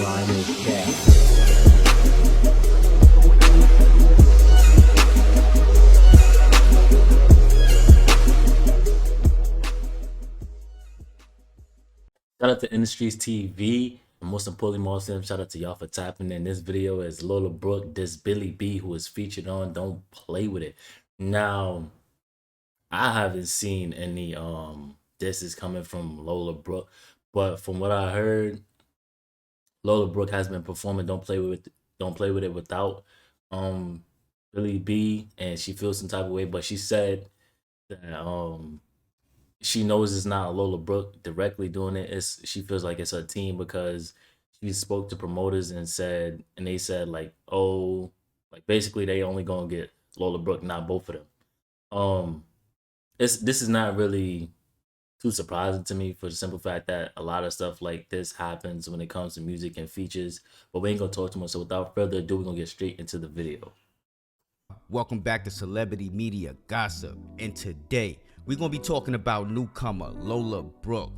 Lionel Cat. Shout out to Industries TV. And most importantly, shout out to y'all for tapping in. This video is Lola Brooke, this Billy B, who is featured on Don't Play With It. Now, I haven't seen any this is coming from Lola Brooke, but from what I heard, Lola Brooke has been performing Don't Play With It without Billy B, and she feels some type of way, but she said that she knows it's not Lola Brooke directly doing it. She feels like it's her team, because she spoke to promoters and they said like, oh, like basically they only gonna get Lola Brooke, not both of them. This is not really too surprising to me, for the simple fact that a lot of stuff like this happens when it comes to music and features, but we ain't gonna talk too much. So without further ado, we're gonna get straight into the video. Welcome back to Celebrity Media Gossip, and today we're going to be talking about newcomer Lola Brooke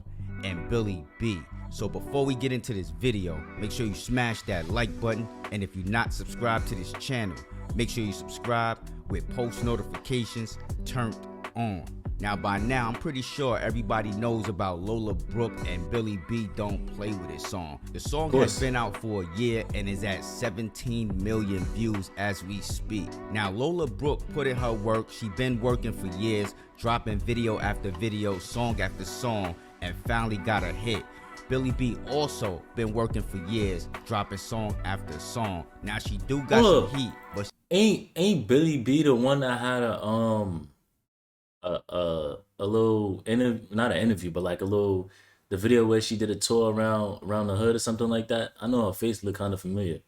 and Billy B. So before we get into this video, make sure you smash that like button, and if you're not subscribed to this channel, make sure you subscribe with post notifications turned on. Now by now, I'm pretty sure everybody knows about Lola Brooke and Billy B Don't Play With It song. The song has been out for a year and is at 17 million views as we speak. Now Lola Brooke put in her work. She been working for years, dropping video after video, song after song, and finally got a hit. Billy B also been working for years, dropping song after song. Now she do got some heat, but ain't Billy B the one that had a little not an interview, but like the video where she did a tour around the hood or something like that? I know her face looked kind of familiar.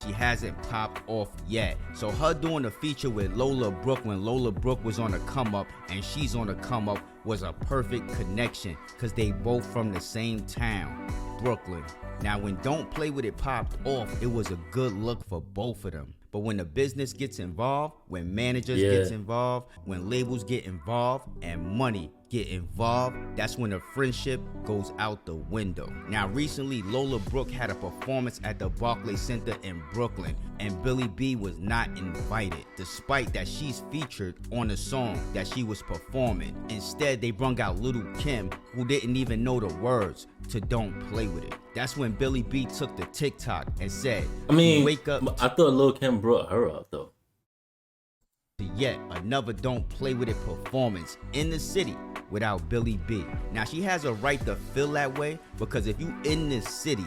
She hasn't popped off yet. So her doing a feature with Lola Brooke when Lola Brooke was on the come up and she's on the come up was a perfect connection, because they both from the same town, Brooklyn. Now when Don't Play With It popped off, it was a good look for both of them. But when the business gets involved, when managers gets involved, when labels get involved, and money get involved, that's when the friendship goes out the window. Now recently, Lola Brooke had a performance at the Barclays Center in Brooklyn, and Billy B was not invited, despite that she's featured on the song that she was performing. Instead, they brung out Little Kim, who didn't even know the words to Don't Play With It. That's when Billy B took the TikTok and said, I mean, wake up. I thought Lil Kim brought her up though. Yet another Don't Play With It performance in the city without Billy B. Now she has a right to feel that way, because if you in this city,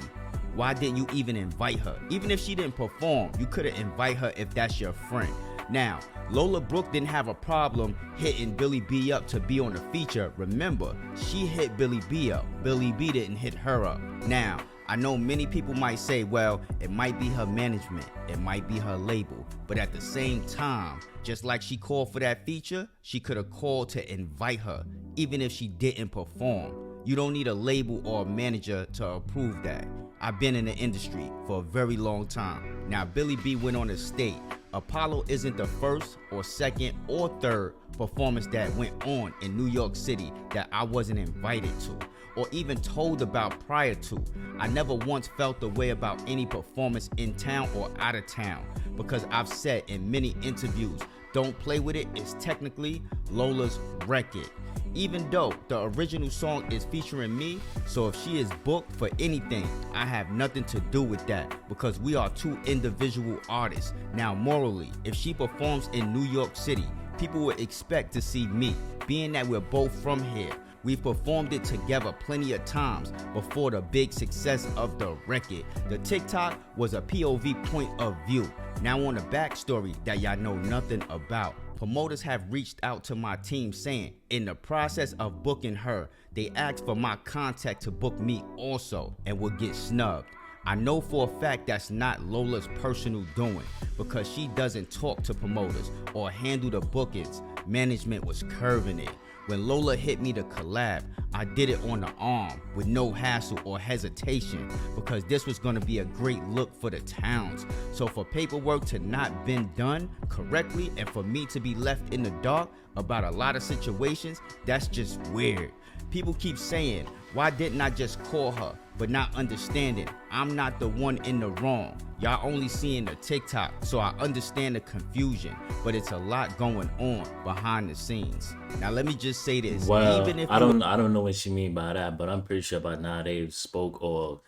why didn't you even invite her? Even if she didn't perform, you could have invited her if that's your friend. Now, Lola Brooke didn't have a problem hitting Billy B up to be on the feature. Remember, she hit Billy B up. Billy B didn't hit her up. Now, I know many people might say, well, it might be her management, it might be her label, but at the same time, just like she called for that feature, she could have called to invite her, even if she didn't perform. You don't need a label or a manager to approve that. I've been in the industry for a very long time. Now, Billy B went on the stage. Apollo isn't the first or second or third performance that went on in New York City that I wasn't invited to or even told about prior to. I never once felt the way about any performance in town or out of town, because I've said in many interviews, Don't Play With It is technically Lola's record, even though the original song is featuring me. So if she is booked for anything, I have nothing to do with that, because we are two individual artists. Now morally, if she performs in New York City, people would expect to see me, being that we're both from here. We've performed it together plenty of times before the big success of the record. The TikTok was a POV point of view. Now on the backstory that y'all know nothing about, promoters have reached out to my team saying, in the process of booking her, they asked for my contact to book me also and will get snubbed. I know for a fact that's not Lola's personal doing, because she doesn't talk to promoters or handle the bookings. Management was curving it. When Lola hit me to collab, I did it on the arm with no hassle or hesitation, because this was going to be a great look for the towns. So for paperwork to not been done correctly and for me to be left in the dark about a lot of situations, that's just weird. People keep saying, why didn't I just call her? But not understanding, I'm not the one in the wrong. Y'all only seeing the TikTok, so I understand the confusion, but it's a lot going on behind the scenes. Now let me just say this. Well, Even if I don't know what she mean by that, but I'm pretty sure by now they spoke or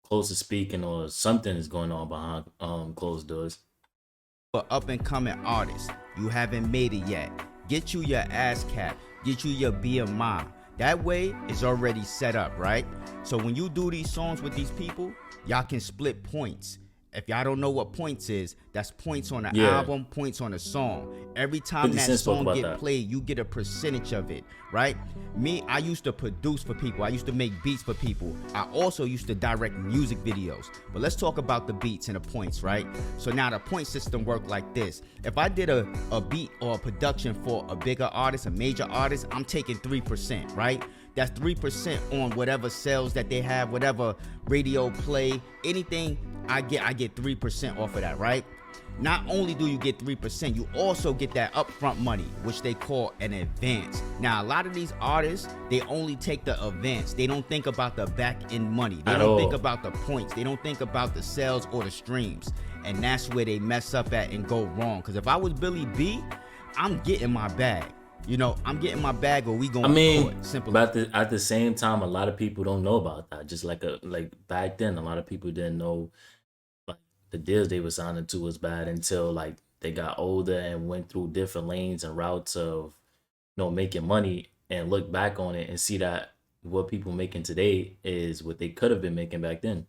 close to speaking or something is going on behind closed doors. an up and coming artist, you haven't made it yet, get you your ass cap, get you your BMI. That way it's already set up, right? So when you do these songs with these people, y'all can split points. If y'all don't know what points is, that's points on the Yeah. album, points on the song. Every time 50 that Cent spoke song about get that. played, you get a percentage of it, right? Me, I used to produce for people. I used to make beats for people. I also used to direct music videos. But let's talk about the beats and the points, right? So now the point system worked like this. If I did a beat or a production for a bigger artist, a major artist, I'm taking 3%, right? That's 3% on whatever sales that they have, whatever radio play, anything I get 3% off of that, right? Not only do you get 3%, you also get that upfront money, which they call an advance. Now, a lot of these artists, they only take the advance. They don't think about the back end money. They At don't all. think about the points. They don't think about the sales or the streams. And that's where they mess up at and go wrong. Because if I was Billy B, I'm getting my bag. You know, I'm getting my bag or we going I to mean, court. Simple. but at the same time, a lot of people don't know about that. Just like back then, a lot of people didn't know like the deals they were signing to was bad until like they got older and went through different lanes and routes of making money and look back on it and see that what people making today is what they could have been making back then.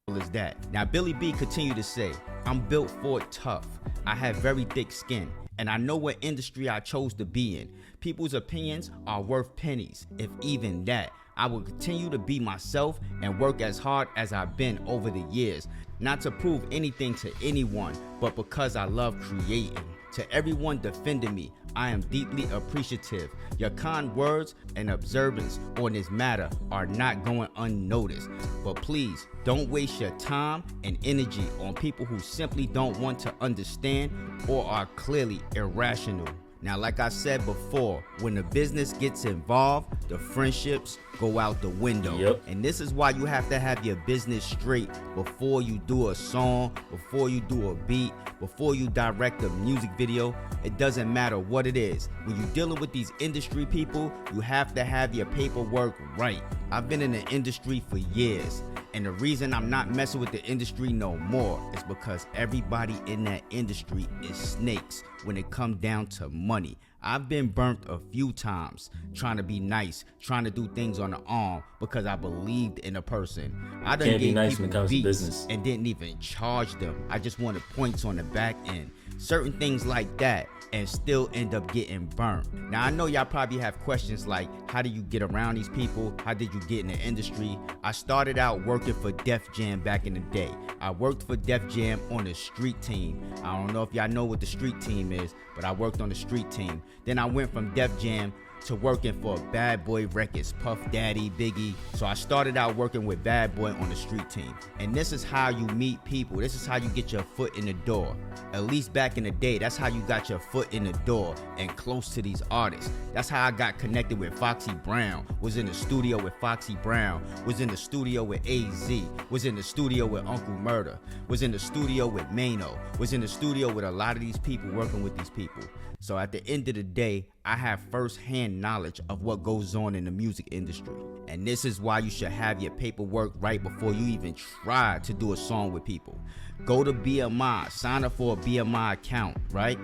As that. Now, Billy B continued to say, I'm built for it tough. I have very thick skin, and I know what industry I chose to be in. People's opinions are worth pennies, if even that. I will continue to be myself and work as hard as I've been over the years, not to prove anything to anyone, but because I love creating. To everyone defending me, I am deeply appreciative. Your kind words and observance on this matter are not going unnoticed. But please, don't waste your time and energy on people who simply don't want to understand or are clearly irrational. Now, like I said before, when the business gets involved, the friendships go out the window. Yep. And this is why you have to have your business straight before you do a song, before you do a beat, before you direct a music video. It doesn't matter what it is. When you're dealing with these industry people, you have to have your paperwork right. I've been in the industry for years. And the reason I'm not messing with the industry no more is because everybody in that industry is snakes when it comes down to money. I've been burnt a few times trying to be nice, trying to do things on the arm because I believed in a person. I done Can't be gave nice people when it comes to beats business. and didn't even charge them. I just wanted points on the back end. Certain things like that, and still end up getting burnt. Now, I know y'all probably have questions like, how do you get around these people? How did you get in the industry? I started out working for Def Jam back in the day. I worked for Def Jam on the street team. I don't know if y'all know what the street team is, but I worked on the street team. Then I went from Def Jam to working for Bad Boy Records, Puff Daddy, Biggie. So I started out working with Bad Boy on the street team. And this is how you meet people. This is how you get your foot in the door. At least back in the day, that's how you got your foot in the door and close to these artists. That's how I got connected with Foxy Brown, was in the studio with Foxy Brown, was in the studio with AZ, was in the studio with Uncle Murder, was in the studio with Mano, was in the studio with a lot of these people working with these people. So at the end of the day, I have first-hand knowledge of what goes on in the music industry. And this is why you should have your paperwork right before you even try to do a song with people. Go to BMI, sign up for a BMI account, right?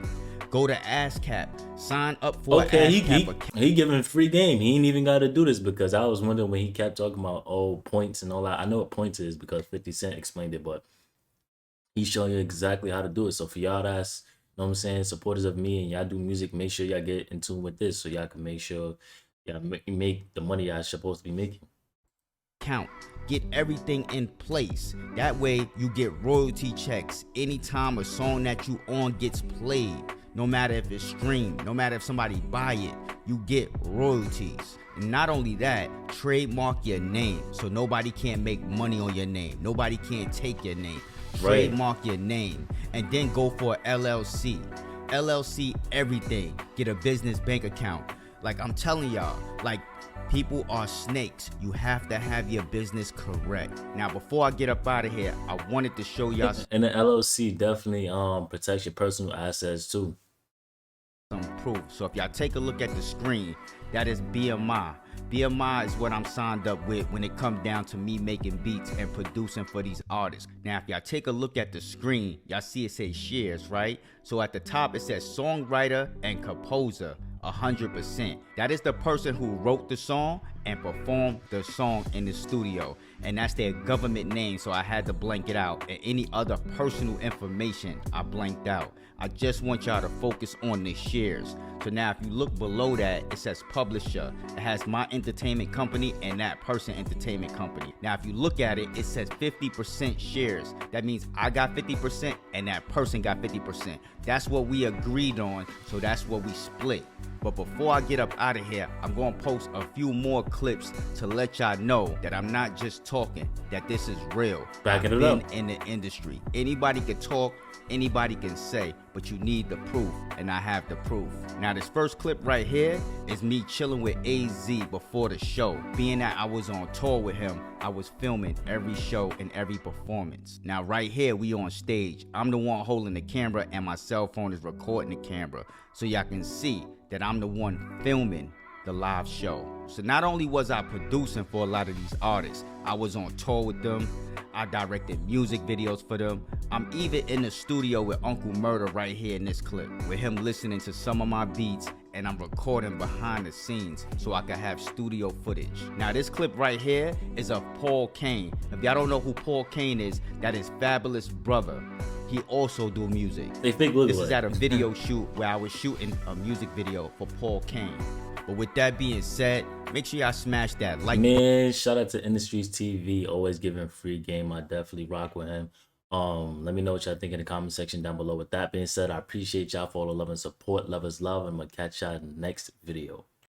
Go to ASCAP, sign up for an ASCAP account. He giving free game. He ain't even got to do this because I was wondering when he kept talking about points and all that. I know what points is because 50 Cent explained it, but he's showing you exactly how to do it. So for y'all that's, you know what I'm saying, supporters of me and y'all do music, make sure y'all get in tune with this so y'all can make sure y'all make the money y'all supposed to be making. Count. Get everything in place. That way you get royalty checks anytime a song that you on gets played. No matter if it's streamed, no matter if somebody buy it, you get royalties. And not only that, trademark your name so nobody can make money on your name. Nobody can take your name. Right. Trademark your name and then go for LLC. LLC everything. Get a business bank account. Like I'm telling y'all, like people are snakes. You have to have your business correct. Now, before I get up out of here, I wanted to show y'all And the LLC definitely protects your personal assets too. some proof. So if y'all take a look at the screen, that is BMI. BMI is what I'm signed up with when it comes down to me making beats and producing for these artists. Now, if y'all take a look at the screen, y'all see it says shares, right? So at the top, it says songwriter and composer. 100%. That is the person who wrote the song and performed the song in the studio, and that's their government name, so I had to blank it out. And any other personal information I blanked out. I just want y'all to focus on the shares. So now if you look below that, it says publisher. It has my entertainment company and that person entertainment company. Now if you look at it, it says 50% shares. That means I got 50% and that person got 50%. That's what we agreed on, so that's what we split. But before I get up out of here, I'm going to post a few more clips to let y'all know that I'm not just talking, that this is real. Backing I've it up. been in the industry. Anybody can talk, anybody can say, but you need the proof, and I have the proof. Now this first clip right here is me chilling with AZ before the show. Being that I was on tour with him, I was filming every show and every performance. Now right here, we on stage. I'm the one holding the camera and my cell phone is recording the camera. So y'all can see that I'm the one filming the live show. So not only was I producing for a lot of these artists, I was on tour with them. I directed music videos for them. I'm even in the studio with Uncle Murder right here in this clip, with him listening to some of my beats, and I'm recording behind the scenes so I can have studio footage. Now this clip right here is of Paul Kane. If y'all don't know who Paul Kane is, that is Fabulous brother. He also do music. They think look This at is at a video shoot where I was shooting a music video for Paul Kane. But with that being said, make sure y'all smash that like button. Man, shout out to Industries TV, always giving free game. I definitely rock with him. Let me know what y'all think in the comment section down below. With that being said, I appreciate y'all for all the love and support. Love is love, and I'm gonna catch y'all in the next video.